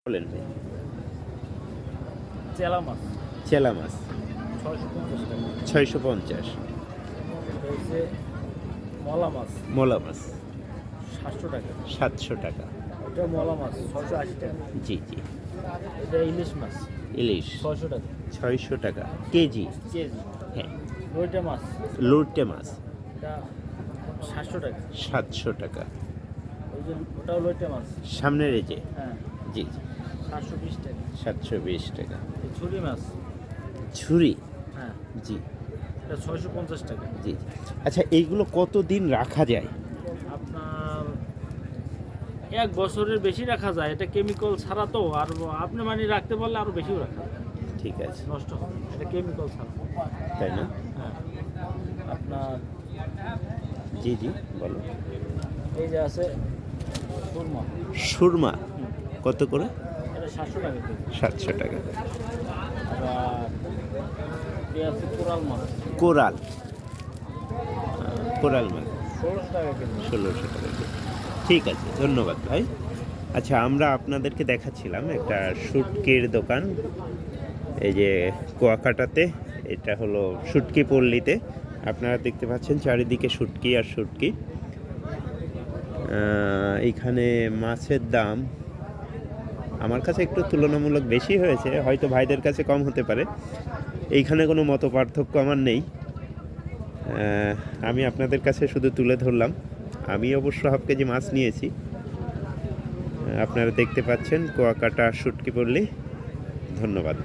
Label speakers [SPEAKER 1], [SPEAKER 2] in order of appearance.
[SPEAKER 1] বলেন ভাই।
[SPEAKER 2] চেলা মাছ
[SPEAKER 1] চেলা মাছ
[SPEAKER 2] 650 টাকা।
[SPEAKER 1] 650।
[SPEAKER 2] এটা হচ্ছে মলা মাছ
[SPEAKER 1] মোলা মাছ
[SPEAKER 2] 700 টাকা।
[SPEAKER 1] 700 টাকা।
[SPEAKER 2] এটা মলা মাছ 680 টাকা।
[SPEAKER 1] জি জি।
[SPEAKER 2] এটা ইলিশ মাছ
[SPEAKER 1] ইলিশ
[SPEAKER 2] 600 টাকা
[SPEAKER 1] 600 টাকা কেজি।
[SPEAKER 2] কেজি।
[SPEAKER 1] হ্যাঁ।
[SPEAKER 2] রইটা মাছ
[SPEAKER 1] লোটে মাছ
[SPEAKER 2] এটা 700 টাকা।
[SPEAKER 1] 700 টাকা।
[SPEAKER 2] ওই যে ওটাও লইটা মাছ।
[SPEAKER 1] সামনের এই যে।
[SPEAKER 2] হ্যাঁ
[SPEAKER 1] জি জি।
[SPEAKER 2] 720 টাকা।
[SPEAKER 1] 720 টাকা।
[SPEAKER 2] এই ছুরি মাছ।
[SPEAKER 1] ঝুরি।
[SPEAKER 2] হ্যাঁ
[SPEAKER 1] জি
[SPEAKER 2] এটা 650 টাকা।
[SPEAKER 1] জি জি। আচ্ছা এইগুলো কতদিন রাখা যায়?
[SPEAKER 2] আপনার 1 বছরের বেশি রাখা যায়, এটা কেমিক্যাল ছাড়া তো। আর আপনি মানে রাখতে পারলে আরো বেশিও রাখা যায়,
[SPEAKER 1] ঠিক আছে।
[SPEAKER 2] নষ্ট হবে না। এটা কেমিক্যাল ছাড়া।
[SPEAKER 1] তাই না?
[SPEAKER 2] হ্যাঁ আপনার
[SPEAKER 1] জি জি বলো।
[SPEAKER 2] এই যে আছে সুরমা,
[SPEAKER 1] সুরমা কত করে?
[SPEAKER 2] এটা 700 টাকা কেজি।
[SPEAKER 1] 700 টাকা।
[SPEAKER 2] আবার এই আছে কোরাল মাছ,
[SPEAKER 1] কোরাল। কোরাল মাছ
[SPEAKER 2] 1600 টাকা কেজি।
[SPEAKER 1] 1600 টাকা কেজি। ঠিক আছে, ধন্যবাদ ভাই। আচ্ছা আমরা আপনাদেরকে দেখাচ্ছিলাম একটা শুটকির দোকান, এই যে কুয়াকাটাতে। এটা হলো শুটকি পল্লীতে। আপনারা দেখতে পাচ্ছেন চারিদিকে শুটকি আর শুটকি। এইখানে মাছের দাম আমার কাছে একটু তুলনামূলক বেশি হয়েছে, হয়তো ভাইদের কাছে কম হতে পারে। এইখানে কোনো মত পার্থক্য আমার নেই। আমি আপনাদের কাছে শুধু তুলে ধরলাম। আমি অবশ্য হাফ কেজি মাছ নিয়েছি। আপনারা দেখতে পাচ্ছেন কুয়াকাটা শুটকি পল্লী। ধন্যবাদ।